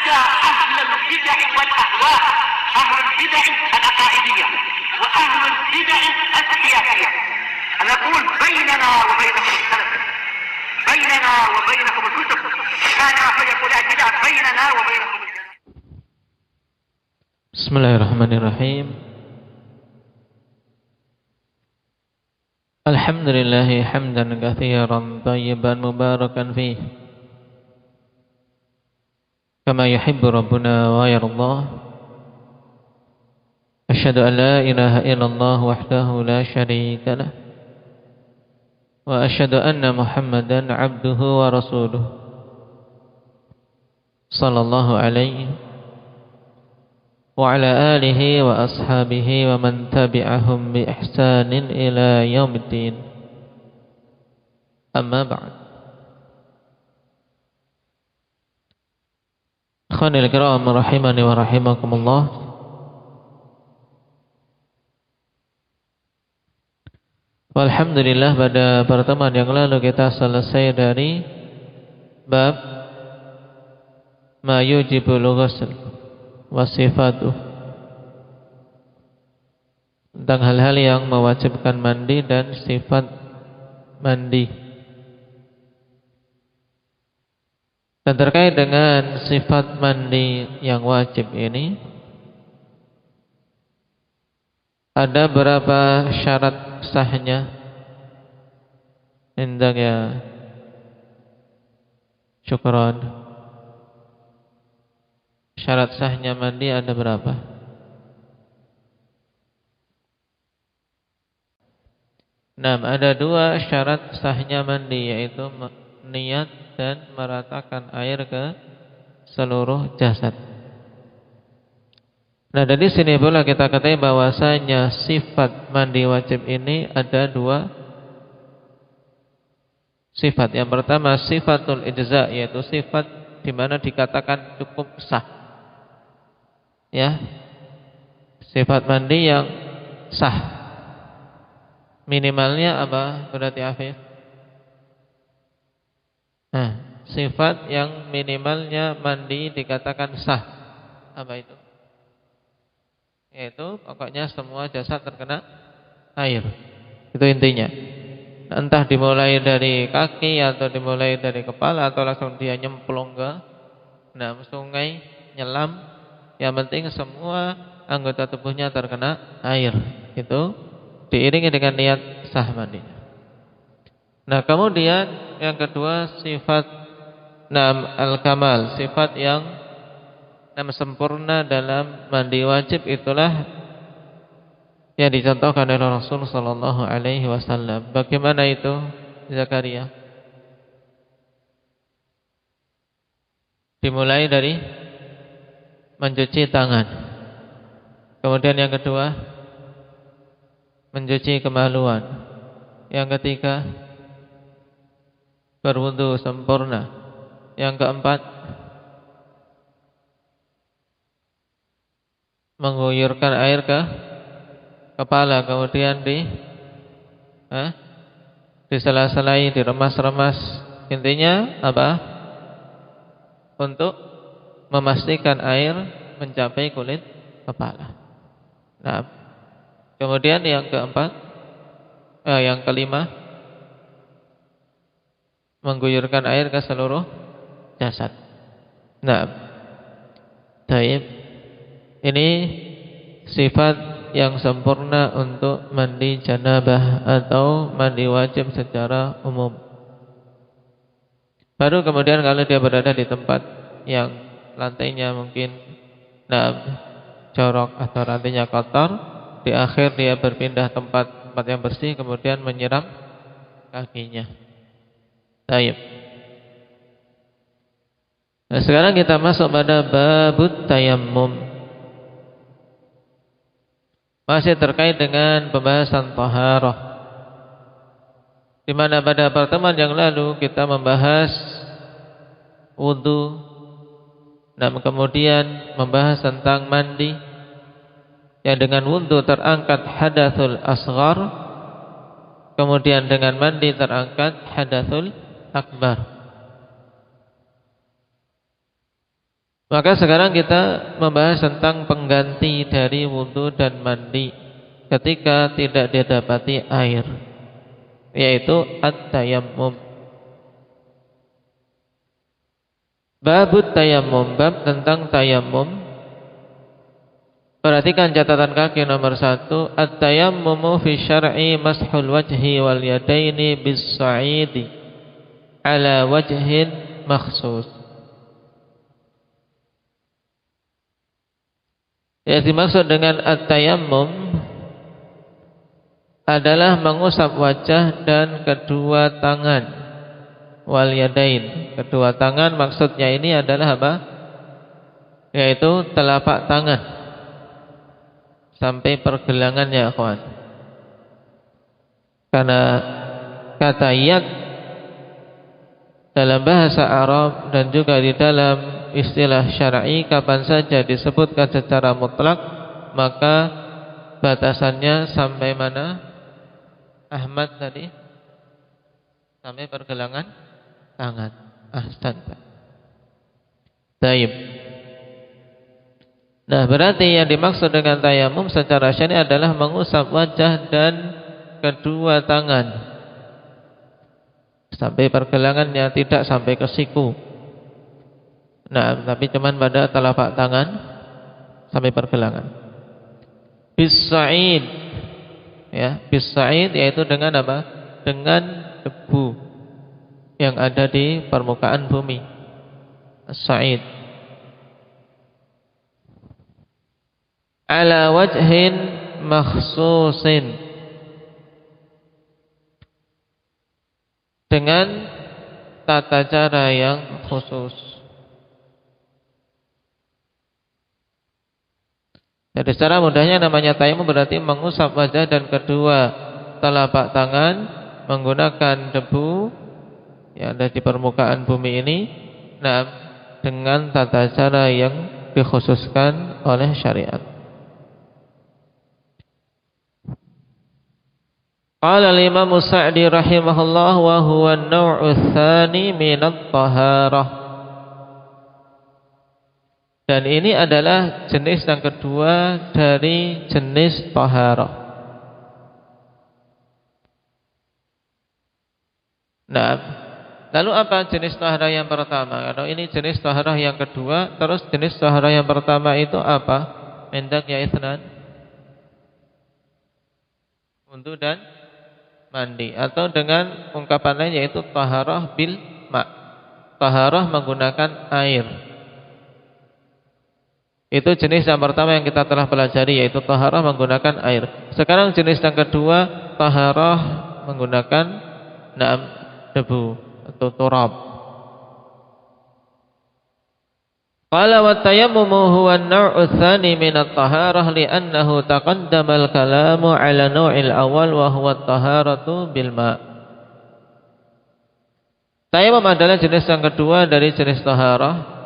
حتى أهل البدع والأهواء، أهل البدع العقائدية وأهل البدع السياسية. أنا أقول بيننا وبينكم السلف، بيننا وبينكم الكتب، كان فيقول البدع بيننا وبينكم السلف. Bismillahirrahmanirrahim. Alhamdulillahi hamdan katsiran thayyiban mubarakan fih, kama yuhibbu rabbuna wa yardah. Asyhadu an la ilaha illallah wahdahu la syarika lah, wa asyhadu anna Muhammadan abduhu wa rasuluh, sallallahu alaihi wa ala alihi wa ashabihi wa man tabi'ahum bi ihsanin ila yaumiddin. Amma ba'd. Ikhwanil kiram rahimani wa rahimakumullah. Alhamdulillah, pada pertemuan yang lalu kita selesai dari bab ma yujibul ghusl wasifatuh, tentang hal-hal yang mewajibkan mandi dan sifat mandi. Dan terkait dengan sifat mandi yang wajib ini, ada berapa syarat sahnya? Indang ya, syukran. Syarat sahnya mandi ada berapa? Nah, ada dua syarat sahnya mandi, yaitu niat dan meratakan air ke seluruh jasad. Nah, dari sini pula kita katakan bahwasanya sifat mandi wajib ini ada dua sifat. Yang pertama sifatul ijza, yaitu sifat di mana dikatakan cukup sah. Ya, sifat mandi yang sah. Minimalnya apa berarti, Afif? Nah, sifat yang minimalnya mandi dikatakan sah, apa itu? Yaitu pokoknya semua jasad terkena air. Itu intinya. Entah dimulai dari kaki atau dimulai dari kepala atau langsung dia nyemplung ke sungai, nyelam, yang penting semua anggota tubuhnya terkena air. Itu diiringi dengan niat sah mandinya. Nah, kemudian yang kedua sifat al-kamal, sifat yang sempurna dalam mandi wajib, itulah yang dicontohkan oleh Rasul sallallahu alaihi wasallam. Bagaimana itu, Zakaria? Dimulai dari mencuci tangan. Kemudian yang kedua, mencuci kemaluan. Yang ketiga, berwudu sempurna. Yang keempat, mengguyurkan air ke kepala, kemudian disela-selai, diremas-remas. Intinya apa? Untuk memastikan air mencapai kulit kepala. Nah, kemudian yang kelima, mengguyurkan air ke seluruh jasad. Nah, baik. Ini sifat yang sempurna untuk mandi janabah atau mandi wajib secara umum. Baru kemudian kalau dia berada di tempat yang lantainya mungkin jorok atau lantainya kotor, di akhir dia berpindah tempat yang bersih, kemudian menyiram kakinya. Baik. Nah, sekarang kita masuk pada babut tayammum. Masih terkait dengan pembahasan taharah, di mana pada pertemuan yang lalu kita membahas wudu. Nah, kemudian membahas tentang mandi yang dengan wudu terangkat hadatsul asghar, kemudian dengan mandi terangkat hadatsul akbar. Maka sekarang kita membahas tentang pengganti dari wudu dan mandi ketika tidak didapati air, yaitu at-tayammum. Babut tayammum, bab tentang tayammum. Perhatikan catatan kaki nomor 1. At-tayammumu fi syar'i mashul wajhi wal yadaini bis sa'idi ala wajhin makhsus. Yang dimaksud dengan at-tayammum adalah mengusap wajah dan kedua tangan, wal yadain. Kedua tangan maksudnya ini adalah apa? Yaitu telapak tangan sampai pergelangannya, akhwan. Karena kata yad dalam bahasa Arab dan juga di dalam istilah syar'i kapan saja disebutkan secara mutlak, maka batasannya sampai mana? Ahmad tadi? Sampai pergelangan tangan. Ahsanta. Taib. Nah, berarti yang dimaksud dengan tayamum secara syar'i adalah mengusap wajah dan kedua tangan sampai pergelangannya, tidak sampai ke siku. Nah, tapi cuman pada telapak tangan sampai pergelangan. Bis-sa'id, ya, bis-sa'id yaitu dengan apa? Dengan debu yang ada di permukaan bumi. As-sa'id. Ala wajhin makhsusin, dengan tata cara yang khusus. Jadi secara mudahnya namanya tayamum berarti mengusap wajah dan kedua telapak tangan menggunakan debu yang ada di permukaan bumi ini, nah, dengan tata cara yang dikhususkan oleh syariat. Qala al-Imam Sa'di rahimahullah wa huwa an-naw'u tsani min at-taharah. Dan ini adalah jenis yang kedua dari jenis taharah. Nah, lalu apa jenis taharah yang pertama? Kalau ini jenis taharah yang kedua, terus jenis taharah yang pertama itu apa? Mendak ya itsnan. Wudu dan mandi, atau dengan ungkapan lain yaitu taharah bil ma'. Taharah menggunakan air. Itu jenis yang pertama yang kita telah pelajari, yaitu taharah menggunakan air. Sekarang jenis yang kedua, taharah menggunakan debu atau turab. Qala wa tayammumu huwa an-naw'u tsani min at-taharah li'annahu taqaddama al-kalamu 'ala naw'il awwal wa huwa at-taharatu bil ma'. Tayammum adalah jenis yang kedua dari jenis taharah.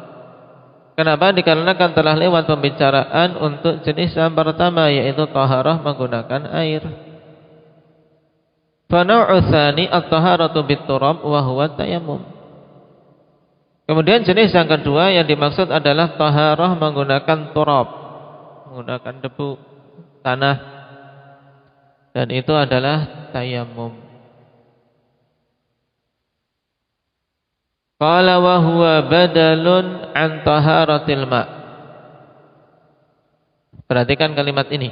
Kenapa? Dikarenakan telah lewat pembicaraan untuk jenis yang pertama, yaitu taharah menggunakan air. Fa naw'u tsani at-taharatu bit-turab wa huwa tayammum. Kemudian jenis yang kedua yang dimaksud adalah taharah menggunakan turab, menggunakan debu tanah, dan itu adalah tayammum. Qala wa huwa badalun an taharatil ma'. Perhatikan kalimat ini.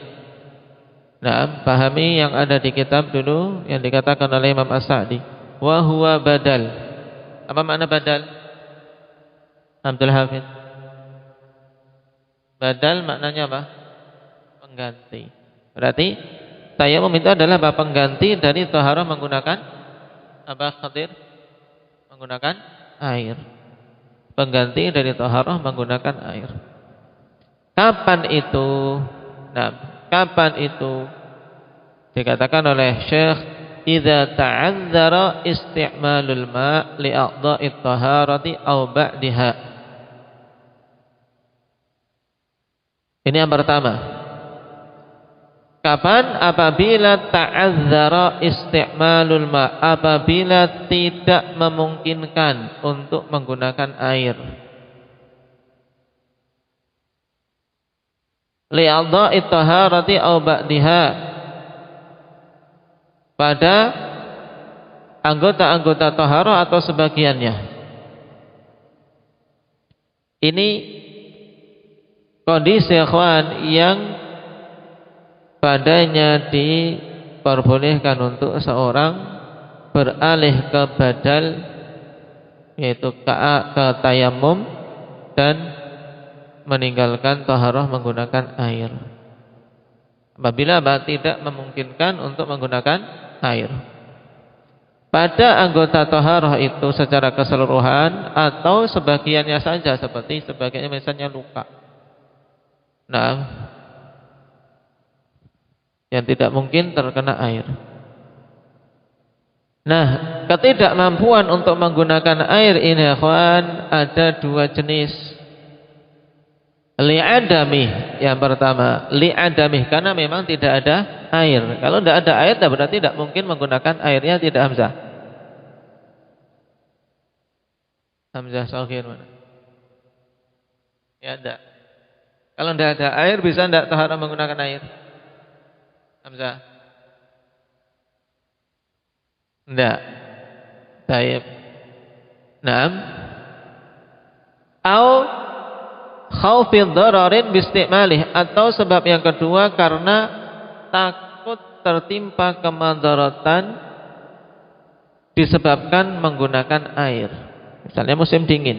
Nah, pahami yang ada di kitab dulu yang dikatakan oleh Imam As-Sa'di. Wa huwa badal. Apa makna badal? Abdul Hafid. Badal maknanya apa? Pengganti. Berarti tayammum itu adalah pengganti dari taharah menggunakan apa, Khadir? Menggunakan air. Pengganti dari taharah menggunakan air. Kapan itu? Nah, kapan itu? Dikatakan oleh Syekh, idza ta'adzara isti'malul ma' li a'dha'it taharati aw ba'daha. Ini yang pertama. Kapan? Apabila ta'adzara isti'malul ma', apabila tidak memungkinkan untuk menggunakan air. li'adha'i taharati aw ba'diha, pada anggota-anggota taharah atau sebagiannya. Ini kondisi ikhwan yang padanya diperbolehkan untuk seorang beralih ke badal, yaitu ke tayammum, dan meninggalkan taharah menggunakan air apabila tidak memungkinkan untuk menggunakan air pada anggota taharah itu secara keseluruhan atau sebagiannya saja, seperti sebagiannya misalnya luka, nah, yang tidak mungkin terkena air. Nah, ketidakmampuan untuk menggunakan air ini ikhwan ada dua jenis. Li'adamih, yang pertama li'adamih, karena memang tidak ada air. Kalau tidak ada air berarti tidak mungkin menggunakan airnya, tidak Hamzah? Hamzah Saghir mana? Ya tidak. Kalau tidak ada air bisa tidak taharah menggunakan air? Hamzah? Tidak. Baik. Naam. Au khaufid dhararin biistimalih, atau sebab yang kedua karena takut tertimpa kemandaratan disebabkan menggunakan air. Misalnya musim dingin,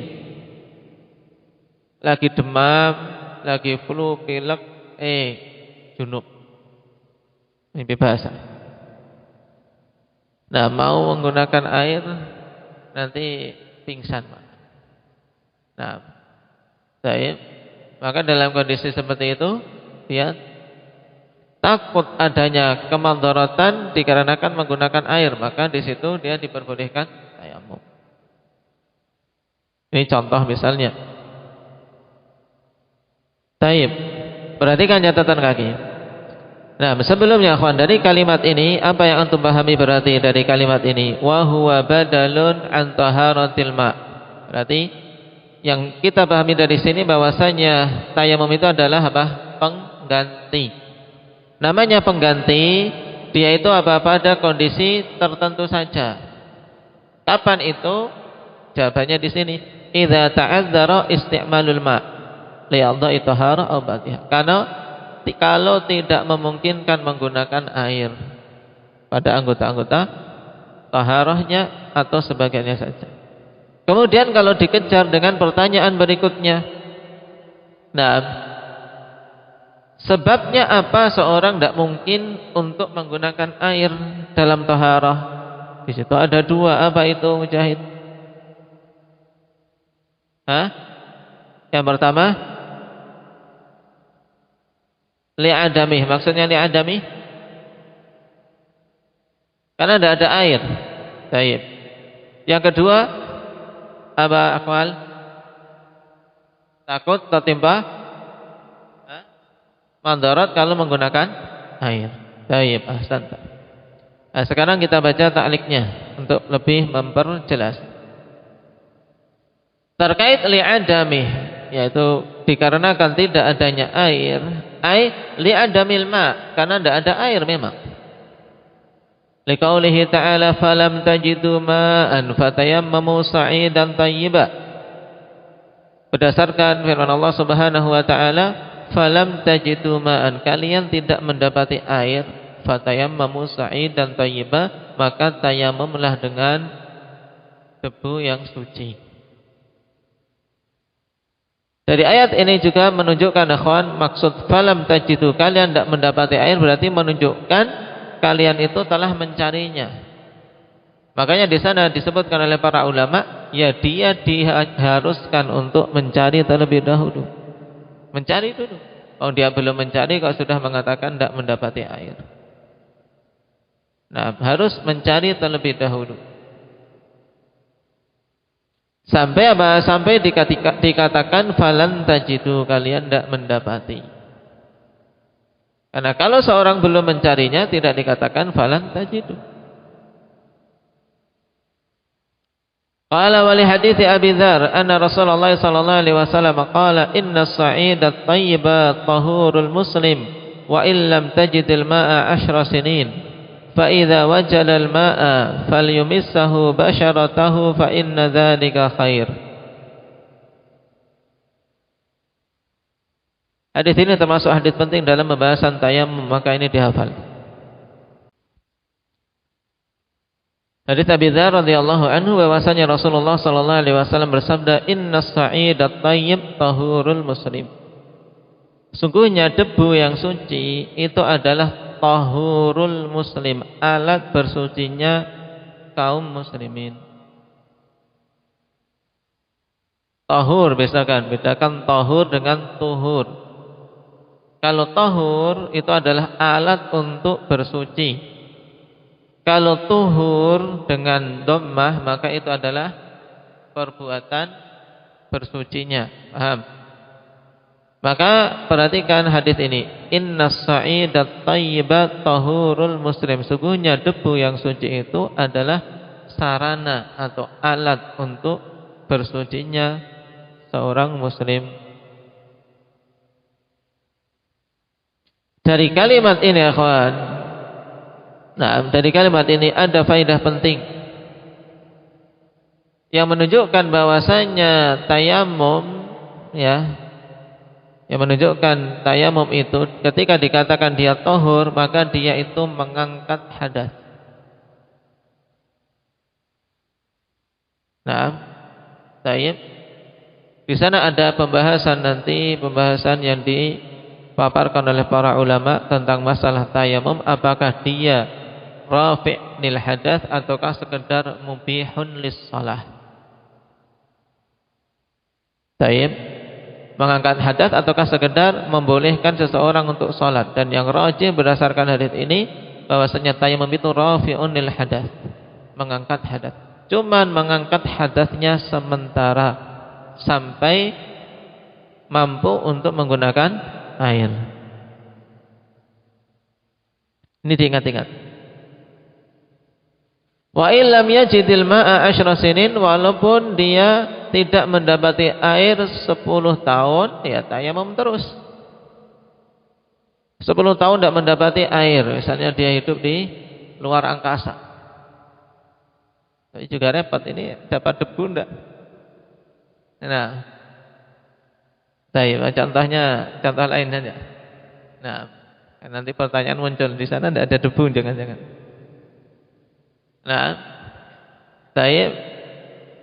lagi demam, lagi flu, pilek, junub, mimpi basah. Nah, mau menggunakan air nanti pingsan. Nah, baik. Maka dalam kondisi seperti itu dia takut adanya kemandaratan dikarenakan menggunakan air, maka di situ dia diperbolehkan tayamum. Ini contoh misalnya. Taib. Perhatikan catatan kaki. Nah, sebelumnya akhwan, dari kalimat ini apa yang antum pahami berarti dari kalimat ini? Wa huwa badalun an taharatil ma. Berarti yang kita pahami dari sini bahwasanya tayamum itu adalah apa? Pengganti. Namanya pengganti, dia itu apa? Pada kondisi tertentu saja. Kapan itu? Jawabannya di sini. Idza ta'azzara isti'malul ma li'adha'i taharah aw ba'diha. Karena kalau tidak memungkinkan menggunakan air pada anggota-anggota taharahnya atau sebagiannya saja. Kemudian kalau dikejar dengan pertanyaan berikutnya, nah, sebabnya apa seorang tidak mungkin untuk menggunakan air dalam taharah? Di situ ada dua. Apa itu, Mujahid? Yang pertama, li'adamih. Maksudnya li'adamih karena tidak ada air. Baik. Yang kedua, apa akwal? Takut tertimpa mandarat kalau menggunakan air. Baik, ahsan. Nah, sekarang kita baca ta'liqnya untuk lebih memperjelas. Terkait li'adamih, yaitu dikarenakan tidak adanya air, li'adamil ma, karena tidak ada air memang. Liqaulihi ta'ala falam tajidu ma'an fatayammamu sa'idan thayyiba. Berdasarkan firman Allah Subhanahu wa taala, falam tajidu ma'an, kalian tidak mendapati air, fatayammamu sa'idan thayyiba, maka tayamumlah dengan debu yang suci. Dari ayat ini juga menunjukkan akhwan, maksud falam tajidu, kalian tidak mendapati air, berarti menunjukkan kalian itu telah mencarinya. Makanya di sana disebutkan oleh para ulama, ya dia diharuskan untuk mencari terlebih dahulu. Mencari dulu. Kalau dia belum mencari, kalau sudah mengatakan tidak mendapati air. Nah, harus mencari terlebih dahulu. Sampai apa? Sampai dikatakan falan tajidu, kalian tidak mendapati. Karena kalau seorang belum mencarinya tidak dikatakan falan tajidu. Qala wa li hadithi Abi Dzar anna Rasulullah sallallahu alaihi wasallam qala inna as-sa'ida at-tayyiba tahurul muslim wa illam tajidil ma'a 10 sinin fa idza wajada al-ma'a falyumissahu basharatahu fa inna dzalika khair. Hadis ini termasuk hadis penting dalam pembahasan tayammum, maka ini dihafal. Hadis Abi Dzar radhiyallahu anhu bahwasanya Rasulullah sallallahu alaihi wasallam bersabda, "Innas sa'idat thayyib tahurul muslim." Sungguhnya debu yang suci itu adalah tahurul muslim, alat bersucinya kaum muslimin. Tahur bedakan tahur dengan tuhur. Kalau tahur itu adalah alat untuk bersuci. Kalau tuhur dengan dhammah maka itu adalah perbuatan bersucinya. Paham? Maka perhatikan hadis ini. Innas sa'idat thayyibat tahurul muslim. Sungguhnya debu yang suci itu adalah sarana atau alat untuk bersucinya seorang muslim. Dari kalimat ini akhwan, dari kalimat ini ada faedah penting yang menunjukkan bahwasanya tayamum, yang menunjukkan tayamum itu ketika dikatakan dia tahur maka dia itu mengangkat hadas. Di sana ada pembahasan yang dipaparkan oleh para ulama tentang masalah tayamum, apakah dia rafi' lil hadath ataukah sekedar mubihun lis shalah. Mengangkat hadath ataukah sekedar membolehkan seseorang untuk salat. Dan yang rajih berdasarkan hadis ini bahwasanya tayamum itu rafi'un lil hadath, mengangkat hadath. Cuman mengangkat hadatsnya sementara sampai mampu untuk menggunakan air. Ini diingat-ingat. Wa illam yajidil ma'a 10 sinin, walaupun dia tidak mendapati air 10 tahun, ya tayamum terus. 10 tahun tidak mendapati air, misalnya dia hidup di luar angkasa. Tapi juga repot, ini dapat debu enggak? Nah, contoh lain saja. Nah, nanti pertanyaan muncul, di sana tidak ada debu jangan-jangan. Nah,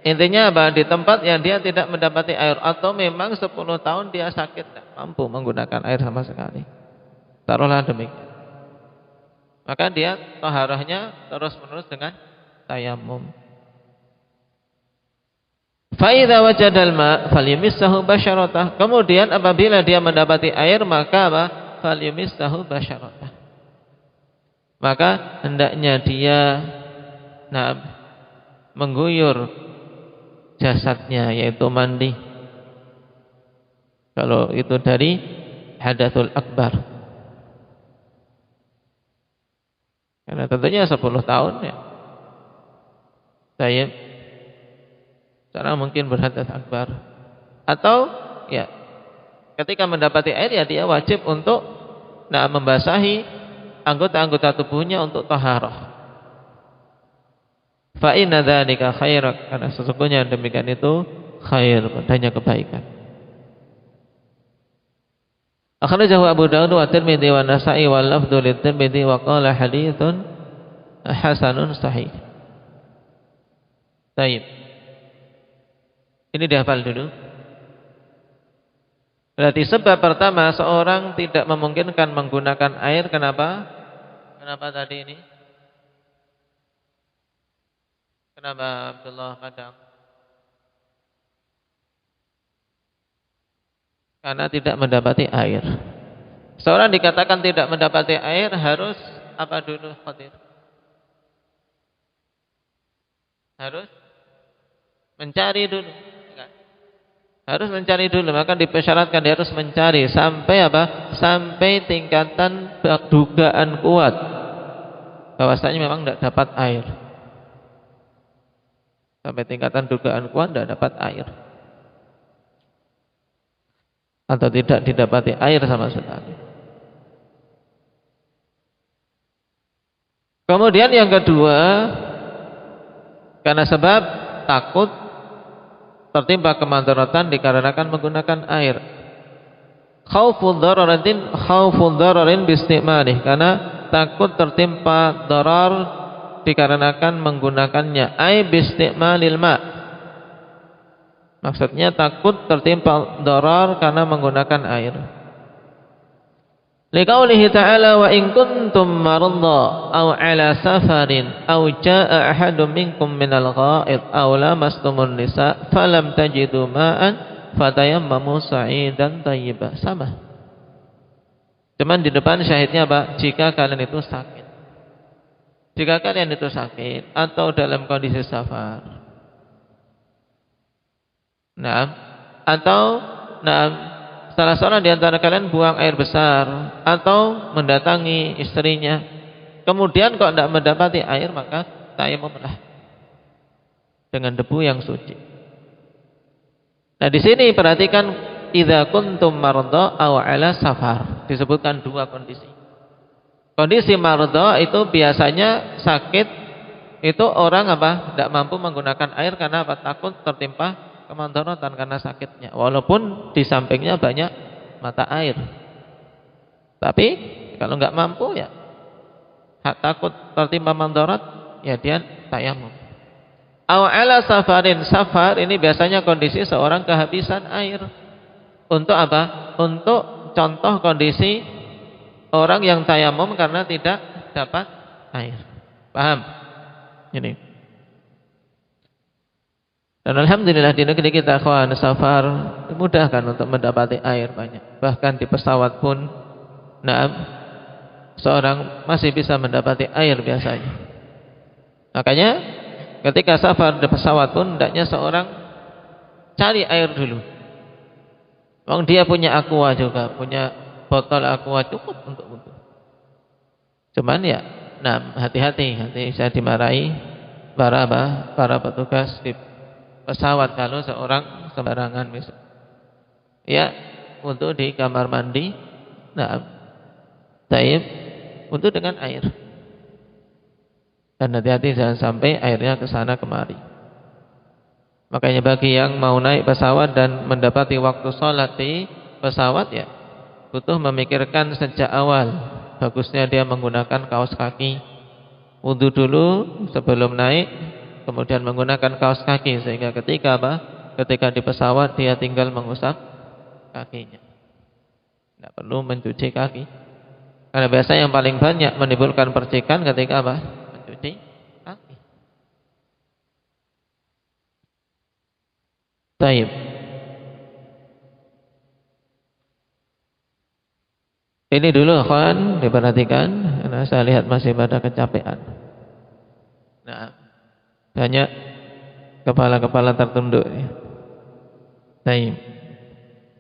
intinya apa? Di tempat yang dia tidak mendapati air atau memang 10 tahun dia sakit tidak mampu menggunakan air sama sekali. Taruhlah demikian. Maka dia taharahnya terus-menerus dengan tayamum. Fa idza wajadal ma' falyumissahu basyaratah. Kemudian apabila dia mendapati air maka apa? Falyumissahu basyaratah. Maka hendaknya dia mengguyur jasadnya, yaitu mandi. Kalau itu dari hadatsul akbar. Karena tentunya 10 tahun ya. Sekarang mungkin berhadas akbar. Atau ya ketika mendapati air ya dia wajib untuk membasahi anggota-anggota tubuhnya untuk taharah. Fa inna dzalika khairak, karena sesungguhnya demikian itu khair, padanya kebaikan. Akhrajahu Abu Dawud wa Tirmidzi wa Nasa'i wa lafdhu lit-Tirmidzi wa qala haditsun hasanun sahih. Baik. Ini dihafal dulu. Berarti sebab pertama seorang tidak memungkinkan menggunakan air, kenapa? Kenapa tadi ini? Kenapa Abdullah Madam? Karena tidak mendapati air. Seorang dikatakan tidak mendapati air harus apa dulu, Khadir? Harus mencari dulu. Harus mencari dulu, maka dipersyaratkan dia harus mencari sampai apa? Sampai tingkatan dugaan kuat bahwasanya memang tidak dapat air. Sampai tingkatan dugaan kuat tidak dapat air. Atau tidak didapati air sama sekali. Kemudian yang kedua, karena sebab takut tertimpa kemadaratan dikarenakan menggunakan air. Khaufud dararin biistimalih, karena takut tertimpa darar dikarenakan menggunakannya. Ai biistimalil ma'. Maksudnya takut tertimpa darar karena menggunakan air. Liqaulihi ta'ala wa in kuntum marḍā aw 'alā safarin aw jaa'a ahadun minkum minal ghā'id aw lamastumun nisā' falam tajidū mā'an fatayammamu sa'idan thayyiban. Sama. Cuman di depan syahidnya apa? Jika kalian itu sakit. Jika kalian itu sakit atau dalam kondisi safar. Salah seorang di antara kalian buang air besar atau mendatangi istrinya, kemudian kok tidak mendapati air, maka tayamumlah dengan debu yang suci. Nah, di sini perhatikan idza kuntum marḍā aw 'alā safar, disebutkan dua kondisi. Kondisi marḍā itu biasanya sakit, itu orang apa? Tidak mampu menggunakan air karena apa? Takut tertimpa kemandaratan karena sakitnya, walaupun di sampingnya banyak mata air. Tapi kalau nggak mampu ya takut tertimpa mandarat, ya dia tayamum. Aw 'alā safarin, safar ini biasanya kondisi seorang kehabisan air. Untuk apa? Untuk contoh kondisi orang yang tayamum karena tidak dapat air. Paham? Ini. Dan alhamdulillah di negeri kita kawan safar dimudahkan untuk mendapati air banyak. Bahkan di pesawat pun seorang masih bisa mendapati air biasanya. Makanya ketika safar di pesawat pun hendaknya seorang cari air dulu. Wong dia punya aqua juga, punya botol aqua cukup untuk wudu. Cuman ya, hati-hati, nanti bisa dimarahi para petugas di pesawat kalau seorang sembarangan misalnya. Ya, untuk di kamar mandi, untuk dengan air. Dan hati-hati jangan sampai airnya ke sana kemari. Makanya bagi yang mau naik pesawat dan mendapati waktu sholat di pesawat, ya butuh memikirkan sejak awal. Bagusnya dia menggunakan kaos kaki. Wudu dulu sebelum naik, kemudian menggunakan kaos kaki, sehingga ketika di pesawat dia tinggal mengusap kakinya, tidak perlu mencuci kaki. Karena biasanya yang paling banyak menimbulkan percikan ketika mencuci kaki. Baik. Ini dulu kawan diperhatikan, karena saya lihat masih pada kecapean. Banyak kepala-kepala tertunduk. Baik.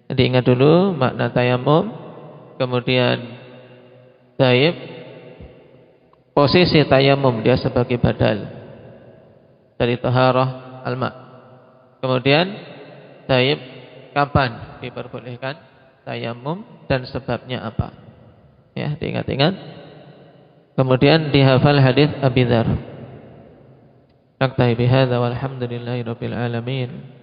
Jadi ingat dulu makna tayamum, kemudian baik, posisi tayamum dia sebagai badal dari taharah al-ma. Kemudian baik, kapan diperbolehkan tayamum dan sebabnya apa? Ya, diingat-ingat. Kemudian dihafal hadis Abi Dzar. Naktahi bihadza walhamdulillahi rabbil alamin.